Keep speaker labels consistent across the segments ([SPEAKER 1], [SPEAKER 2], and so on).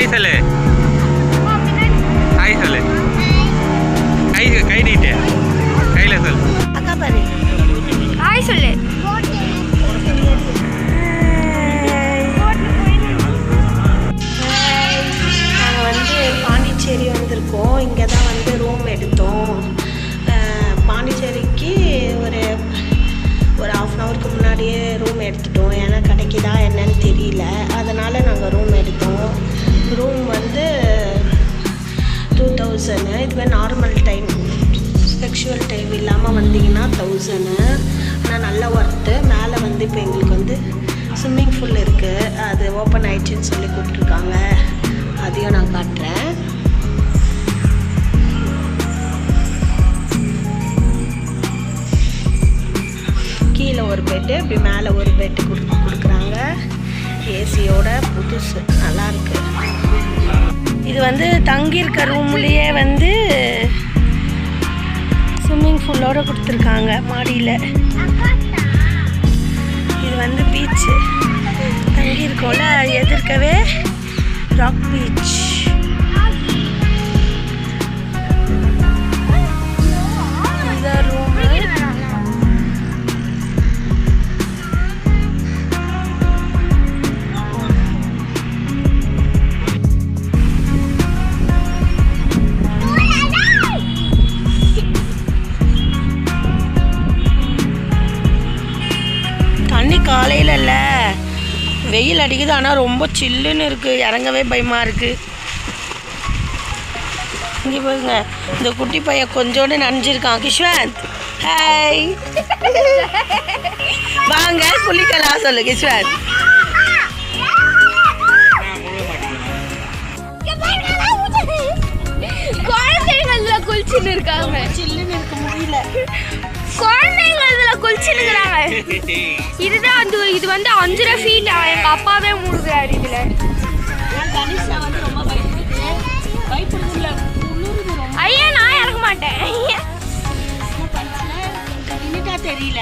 [SPEAKER 1] Hi சொல்லு. Hi சொல்லு. கை நீட்டு. கையில் சொல்லு.
[SPEAKER 2] அக்கா பாரு.
[SPEAKER 3] ஹாய் சொல்லு.
[SPEAKER 2] நாங்கள் வந்து பாண்டிச்சேரி வந்திருக்கோம். இங்கே தான் வந்து ரூம் எடுத்தோம். பாண்டிச்சேரிக்கு ஒரு 1/2 ஹவருக்கு முன்னாடியே ரூம் எடுத்துட்டோம். ஏன்னா கிடைக்குதா என்னன்னு தெரியல, அதனால் நாங்கள் ரூம் எடுத்தோம். ரூம் வந்து 2000. இதுவே நார்மல் டைம், செக்ஷுவல் டைம் இல்லாமல் வந்தீங்கன்னா 1000. ஆனால் நல்ல ஒர்த்து. மேலே வந்து இப்போ எங்களுக்கு வந்து ஸ்விம்மிங் பூல் இருக்குது, அது ஓப்பன் ஆயிடுச்சுன்னு சொல்லி கூப்பிட்ருக்காங்க. அதையும் நான் காட்டுறேன். கீழே ஒரு பெட்டு, இப்படி மேலே ஒரு பெட்டு கொடுக்குறாங்க. ஏசியோட புதுசு, நல்லாயிருக்கு. இது வந்து தங்கியிருக்க ரூம்லேயே வந்து ஸ்விம்மிங் பூலோடு கொடுத்துருக்காங்க மாடியில். இது வந்து பீச்சு தங்கியிருக்கோம்ல, எதிர்க்கவே ராக் பீச். இதுதான் ரூமு. தண்ணி காலையில் இல்லை, வெயில் அடிக்குது. ஆனால் ரொம்ப சில்லுன்னு இருக்குது, இறங்கவே பயமாக இருக்குது. இங்கே பாருங்க, இந்த குட்டி பையன் கொஞ்சோண்டு நனைஞ்சிருக்கான். கிஷ்வந்த் ஹாய், வாங்க குளிக்கலாம் சொல்லு கிஷ்வந்த்.
[SPEAKER 3] குழந்தைங்க குளிச்சுன்னு இருக்காங்க.
[SPEAKER 2] சில்லுன்னு இருக்க முடியல.
[SPEAKER 3] குழந்தைங்க இதில் குளிச்சுன்னுக்குறாங்க. இதுதான் அந்த இது வந்து 5.5 ஃபீட். எங்கள் அப்பாவே மூழ்கிறாரு இதில். ஐயா நான் இறங்க மாட்டேன்.
[SPEAKER 2] தெரியல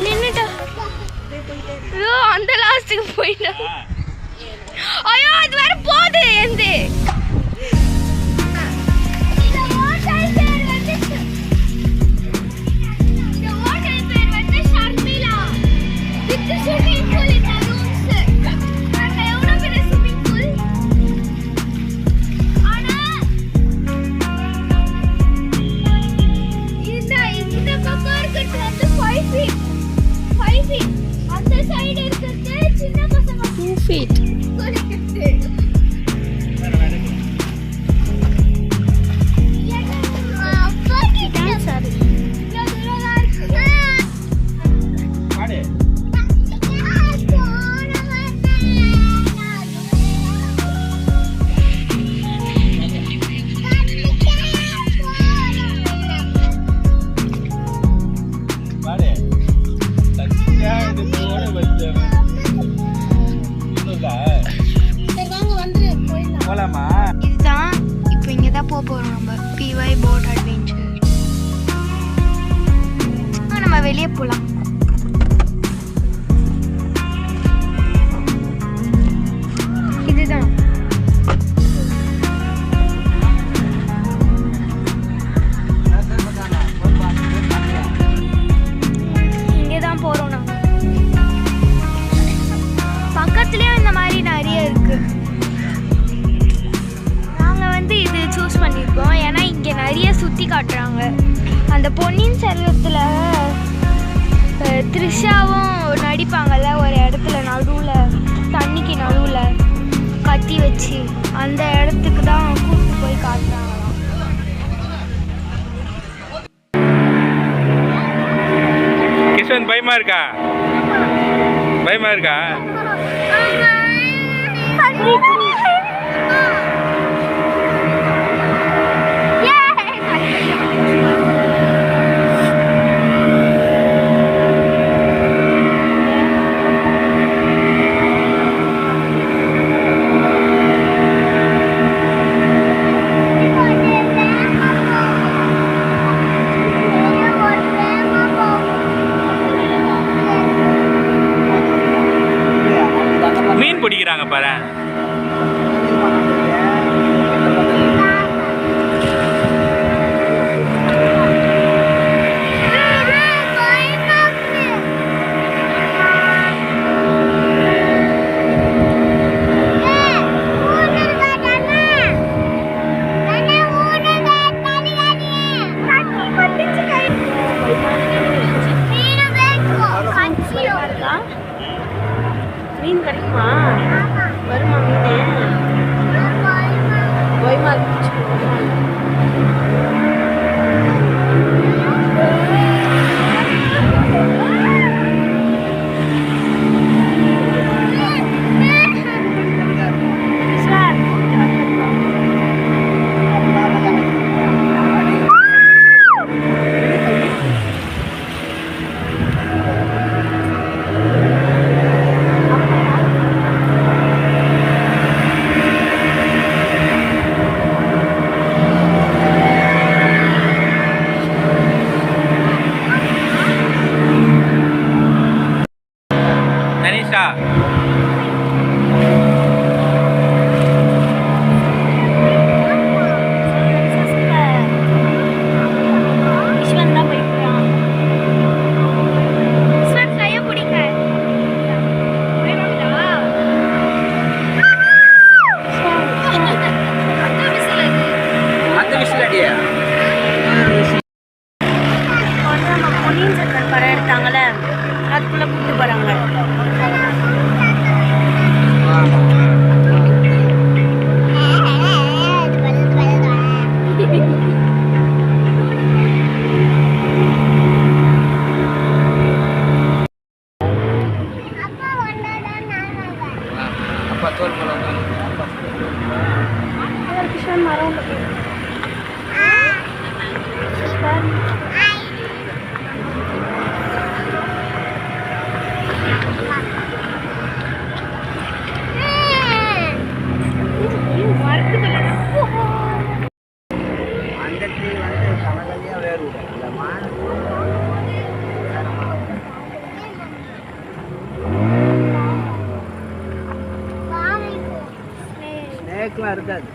[SPEAKER 3] நின்னுட்டா. ஐயோ அந்த லாஸ்ட்டுக்கு போயிட்டா. ஐயோ அது வேற போகுது எந்த. இதுதான் இப்போ இங்கே தான் போக போகிறோம் நம்ம. PY boat adventure. நம்ம வெளியே போகலாம். இதுதான் இங்கே தான் போகிறோம் நம்ம. பக்கத்துலேயும் இந்த மாதிரி நிறைய இருக்குது. இது சூஸ் பண்ணியிருக்கோம் ஏன்னா இங்கே நிறைய சுற்றி காட்டுறாங்க. அந்த பொன்னியின் செல்வத்தில் த்ரிஷாவும் நடிப்பாங்கள்ல, ஒரு இடத்துல நடுவில், தண்ணிக்கு நடுவில் கத்தி வச்சு, அந்த இடத்துக்கு தான் கூப்பிட்டு போய் காட்டுறாங்களாம்.
[SPEAKER 1] கிஷன் பயமா இருக்கா? பயமா இருக்கா? பிடிக்கிறாங்க பாரு.
[SPEAKER 3] வேகமாக இருந்துச்சு.
[SPEAKER 1] தனிஷா
[SPEAKER 3] விஸ்வன் தான் போய்க்கிறான். விஸ்வன் கையை பிடிங்க.
[SPEAKER 4] அந்த விஷயம் அடியா
[SPEAKER 2] பொன்னியின் செல்வன் படம் எடுத்தாங்கல்ல, அதுக்குள்ளே கூப்பிட்டு போகிறாங்க.
[SPEAKER 4] அப்பா தோல் போலாம்
[SPEAKER 3] கிருஷ்ணன் மரம்
[SPEAKER 4] அந்த ட்ரீ வந்து கலகலையா வேறு இல்லைம்மா ஸ்னேக்லாம் இருக்காது.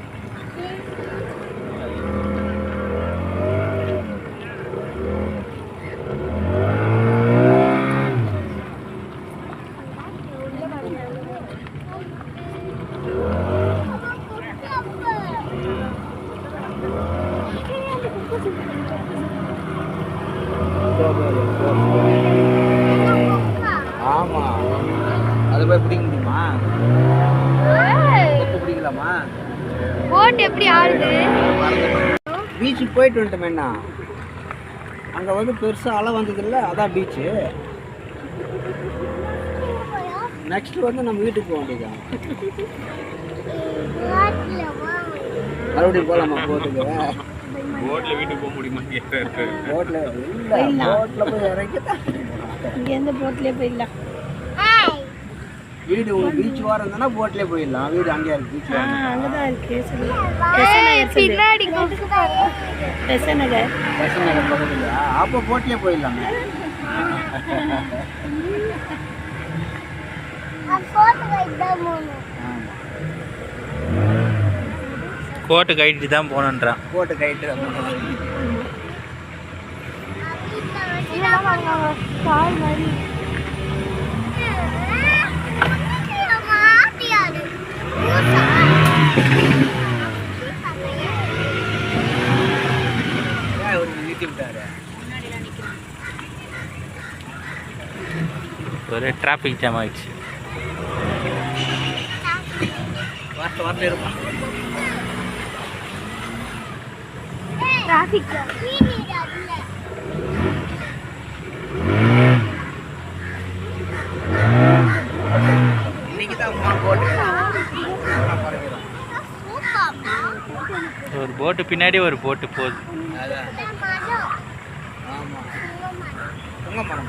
[SPEAKER 4] ஆமா அது போய் பிடிக்க முடியுமா? எப்போ பிடிக்கலாமா?
[SPEAKER 3] போட் எப்படி ஆடுது?
[SPEAKER 4] பீச்சுக்கு போயிட்டு வந்துட்டோமேண்ணா, அங்கே வந்து பெருசாக அலை வந்ததில்ல, அதான் பீச்சு. நெக்ஸ்ட் வந்து நம்ம வீட்டுக்கு போக வேண்டியதான். மறுபடியும் போகலாமா போட்டுக்கு?
[SPEAKER 1] போட்டில் வீட்டுக்கு போக முடியுமா?
[SPEAKER 4] போட்டில் இல்லை, போட்டில் போய் இறக்கிதான்
[SPEAKER 2] இங்கேருந்து போட்லேயே போயிடலாம்.
[SPEAKER 4] வீடு உங்களுக்கு பீச் வாரம் இருந்ததுன்னா போட்லேயே போயிடலாம். வீடு அங்கேயா இருக்கு பீச்
[SPEAKER 2] அங்கே தான் இருக்குது. சொல்லு
[SPEAKER 3] பின்னாடி
[SPEAKER 2] பெசநகர்
[SPEAKER 4] நகர் பக்கத்துல. அப்போ போட்லேயே போயிடலாமே.
[SPEAKER 1] கோட்டு கைட்டு தான் போகணுன்றான்.
[SPEAKER 4] போட்டு கைட்டு
[SPEAKER 3] கால் மாதிரி
[SPEAKER 4] நிறுத்தி விட்டாரு.
[SPEAKER 1] ஒரே டிராஃபிக் ஜாம் ஆயிடுச்சு.
[SPEAKER 4] வார்த்தை இருப்பான்
[SPEAKER 3] டிராஃபிக்
[SPEAKER 4] இன்னைக்கு தான் போட்டு
[SPEAKER 1] ஒரு போட்டு பின்னாடி ஒரு போட்டு போகுது.
[SPEAKER 4] ஆமாம் புங்க மரம்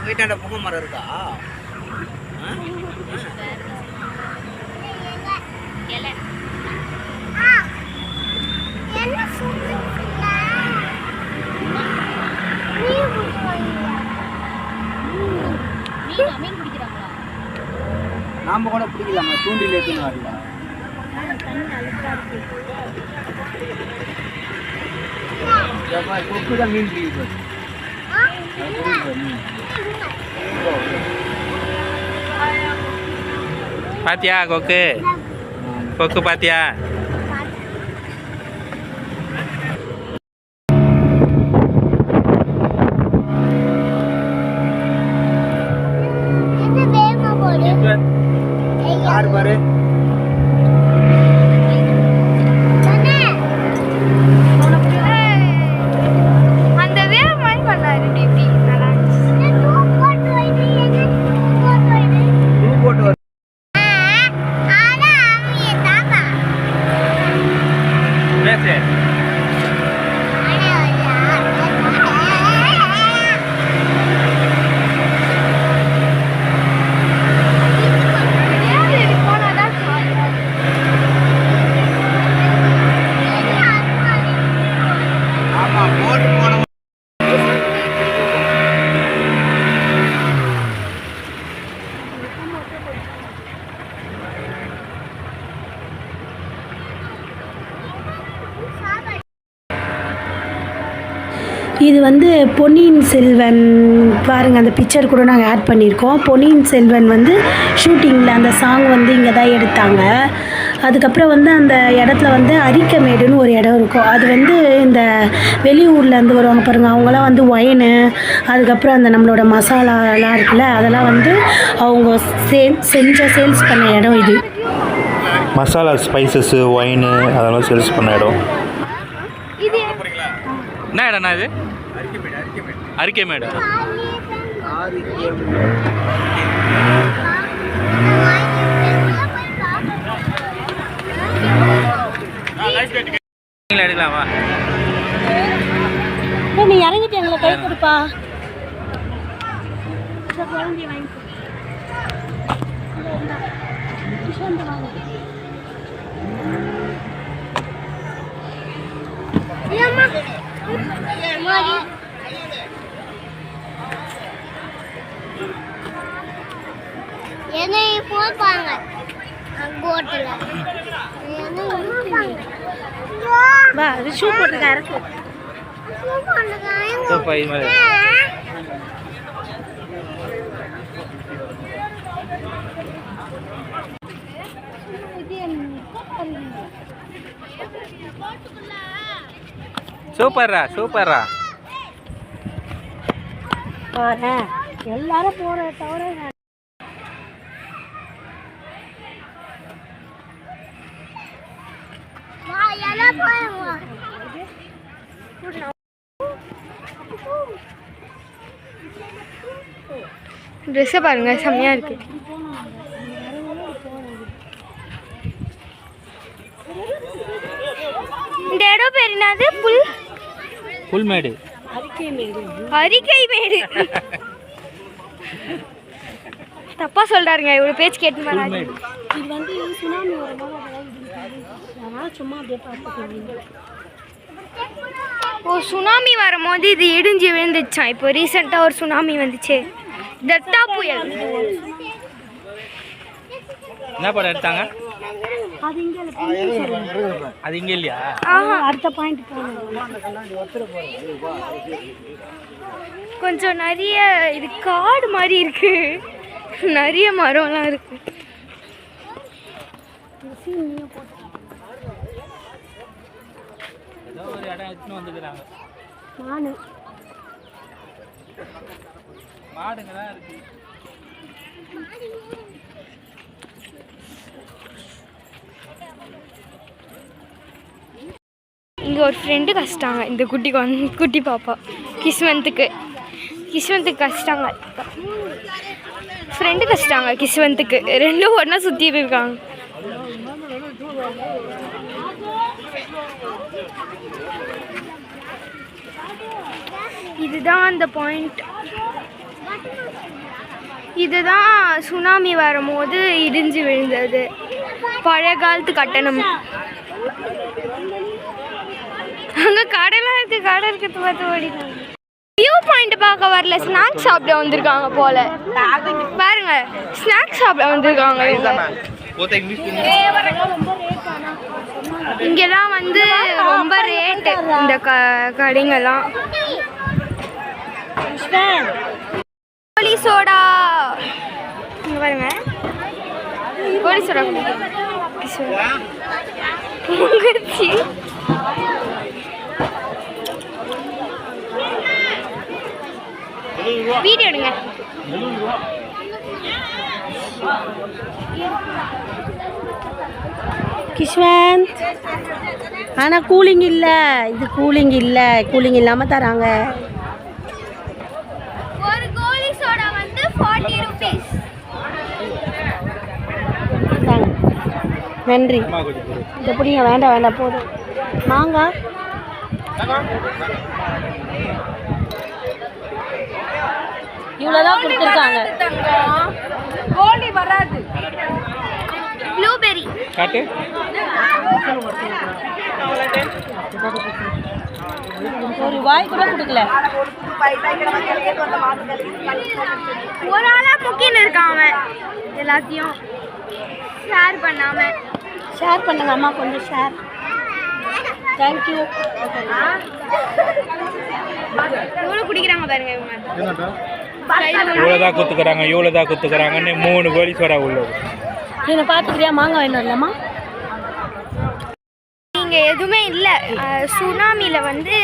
[SPEAKER 4] வீட்டாண்ட புங்க மரம் இருக்கா? நாம கூட பிடிக்கலாமா? தூண்டில் ஏற்றுன்னு வரல. கொக்கு தான் மீன் பிடிக்கிறது.
[SPEAKER 1] பாத்தியா கொக்கு? கொக்கு பாத்தியா?
[SPEAKER 4] யார் பாரு
[SPEAKER 1] பேசு.
[SPEAKER 2] இது வந்து பொன்னியின் செல்வன் பாருங்கள், அந்த பிக்சர் கூட நாங்கள் ஆட் பண்ணியிருக்கோம். பொன்னியின் செல்வன் வந்து ஷூட்டிங்கில் அந்த சாங் வந்து இங்கே தான் எடுத்தாங்க. அதுக்கப்புறம் வந்து அந்த இடத்துல வந்து அரிக்கமேடுன்னு ஒரு இடம் இருக்கும். அது வந்து இந்த வெளியூர்லேருந்து வருவாங்க பாருங்கள், அவங்களாம் வந்து ஒயனு, அதுக்கப்புறம் அந்த நம்மளோட மசாலாலாம் இருக்குல்ல, அதெல்லாம் வந்து அவங்க சேல்ஸ் பண்ண இடம் இது.
[SPEAKER 5] மசாலா ஸ்பைசஸ்ஸு ஒயினு அதெல்லாம் சேல்ஸ் பண்ண இடம்.
[SPEAKER 1] என்ன இடம்ண்ணா இது? அரிக்கமேடு. எடுக்கலாமா?
[SPEAKER 2] நீ இறங்கிட்டு எங்களை கை கொடுப்பா.
[SPEAKER 3] என்னை போப்பாங்க போட்டில்
[SPEAKER 2] வா, ஷூ போட்டுருக்காரு.
[SPEAKER 1] சூப்பர்ரா சூப்பர்ரா.
[SPEAKER 2] எல்லாரும் போற தவிர
[SPEAKER 3] ட்ரெஸ்ஸை பாருங்க, செம்மையா இருக்கு. இந்த இடம் பேர் என்னது?
[SPEAKER 1] புல்மேடு.
[SPEAKER 3] அரிக்கை மேடு. தப்பா சொல்றாருங்க, இவ்வளவு பேச்சு கேட்டு வராது.
[SPEAKER 2] இது வந்து சுனாமி வரும்போது அதனால சும்மா அப்படியே பார்த்துக்கோங்க.
[SPEAKER 3] ஓ, சுனாமி வரும்போது இது இடிஞ்சு விழுந்துச்சான். இப்போ ரீசெண்டாக ஒரு சுனாமி வந்துச்சு, தத்தா புயல்.
[SPEAKER 1] என்ன படம் எடுத்தாங்க?
[SPEAKER 2] அது இங்கே
[SPEAKER 1] அது இங்கே இல்லையா?
[SPEAKER 2] அடுத்த பாயிண்ட்
[SPEAKER 3] கொஞ்சம் நிறைய இது காடு மாதிரி இருக்கு, நிறைய மரம்லாம் இருக்கு.
[SPEAKER 1] ஏதோ ஒரு இடம் எடுத்துன்னு வந்துக்கிறாங்க. மாடுங்க தான் இருக்கு.
[SPEAKER 3] இங்கே ஒரு ஃப்ரெண்டு கஷ்டாங்க, இந்த குட்டி பாப்பா கிஸ்வந்துக்கு கஷ்டாங்க. ஃப்ரெண்டு கஷ்டாங்க கிஸ்வந்துக்கு, ரெண்டும் ஒன்றா சுற்றிட்டு இருக்காங்க. இதுதான் அந்த பாயிண்ட். இதுதான் சுனாமி வரும்போது இடிஞ்சு விழுந்தது, பழைய காலத்து கட்டணம். அங்கே கடைலாம் இருக்கு, கடை இருக்கிறது பார்த்து ஓடிட்டாங்க. வியூ பாயிண்ட் பார்க்க வரல, ஸ்நாக்ஸ் சாப்பிட வந்திருக்காங்க போல. பாருங்க, ஸ்நாக்ஸ் சாப்பிட வந்திருக்காங்க. இங்கெல்லாம் வந்து ரொம்ப ரேட்டு இந்த கடைங்கெல்லாம். கோலி சோடா இங்கே பாருங்க, கோலி சோடா பொங்கச்சி. வீடியோ எடுங்க.
[SPEAKER 2] கிஷ்வந்த், ஆனால் கூலிங் இல்லை, இது கூலிங் இல்லை, கூலிங் இல்லாமல் தராங்க.
[SPEAKER 3] ஒரு கோலி சோடா வந்து 40 rupees.
[SPEAKER 2] நன்றி. இதை பிடிங்க, வேண்டாம் போதும். மாங்காய் இவ்வளோதான் கொடுத்துருக்காங்க.
[SPEAKER 3] கோழி வராது. ப்ளூபெரி
[SPEAKER 1] காட்டு.
[SPEAKER 2] ஒரு வாய் கூட கொடுக்கல.
[SPEAKER 3] ஒரு ஆளாக முக்கின்னு இருக்கான் அவன். எல்லாத்தையும் ஷேர் பண்ணாம.
[SPEAKER 2] ஷேர் பண்ணுங்க அம்மா, கொஞ்சம் ஷேர். தேங்க்யூ.
[SPEAKER 3] எவ்வளோ குடிக்கிறாங்க பாருங்க இவங்க.
[SPEAKER 1] இவ்வளோதான் குத்துக்கிறாங்கன்னு 3 கோழி சோடா உள்ளது.
[SPEAKER 2] நீங்கள் பார்த்துக்கிறியா? மாங்காய் வேணும் இல்லைம்மா?
[SPEAKER 3] இங்கே எதுவுமே இல்லை. சுனாமியில் வந்து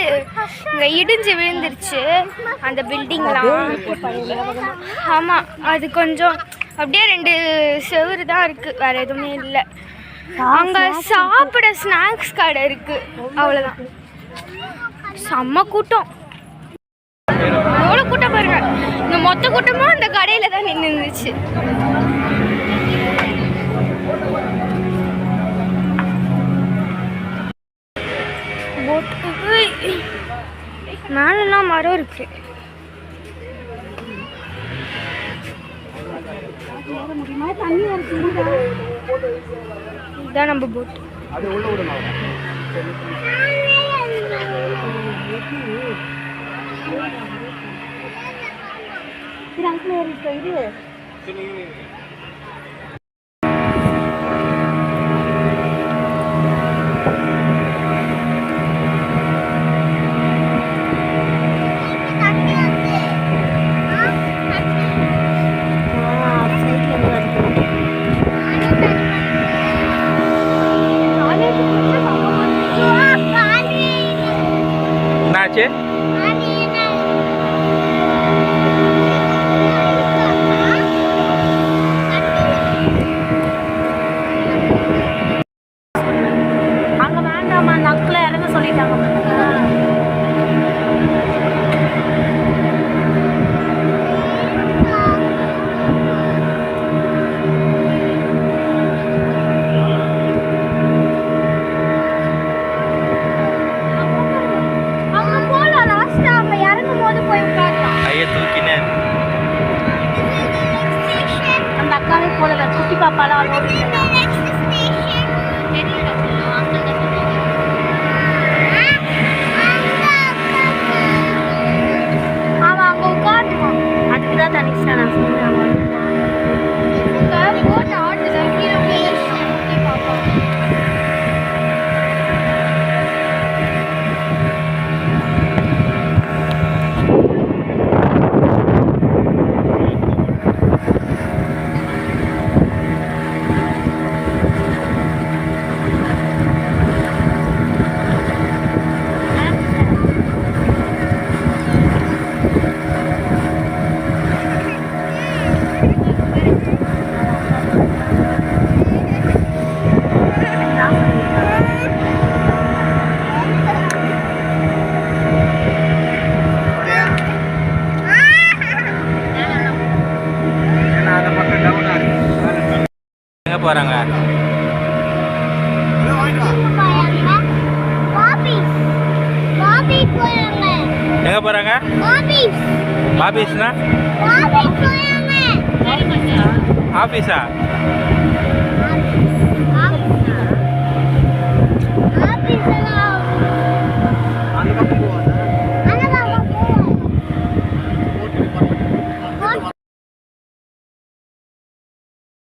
[SPEAKER 3] இங்கே இடிஞ்சு விழுந்துருச்சு அந்த பில்டிங்லாம். ஆமாம், அது கொஞ்சம் அப்படியே 2 செவுறு தான் இருக்குது, வேறு எதுவுமே இல்லை. அங்கே சாப்பிட ஸ்நாக்ஸ் கடை இருக்குது, அவ்வளோதான். செம்ம கூட்டம். எவ்வளோ கூட்டம் பாருங்க. இந்த மொத்த கூட்டமும் அந்த கடையில் தான் நின்று இருந்துச்சு. மேலாம் மரம் இருக்கு. இதுதான் நம்ம போட்.
[SPEAKER 1] என்னாச்சு?
[SPEAKER 2] அங்கே வேண்டாமா, நக்கில் இறங்க சொல்லிட்டாங்க. அந்த அக்காவே போல குட்டி பாப்பாலாம் அவன் அங்கே உட்காந்துவான். அதுக்கு தான் தனிஷ்டா நான் சொன்னேன்.
[SPEAKER 1] எங்கே போகிறாங்க? எங்கே போகிறாங்க? ஆஃபீஸ்னா? ஆஃபீஸா?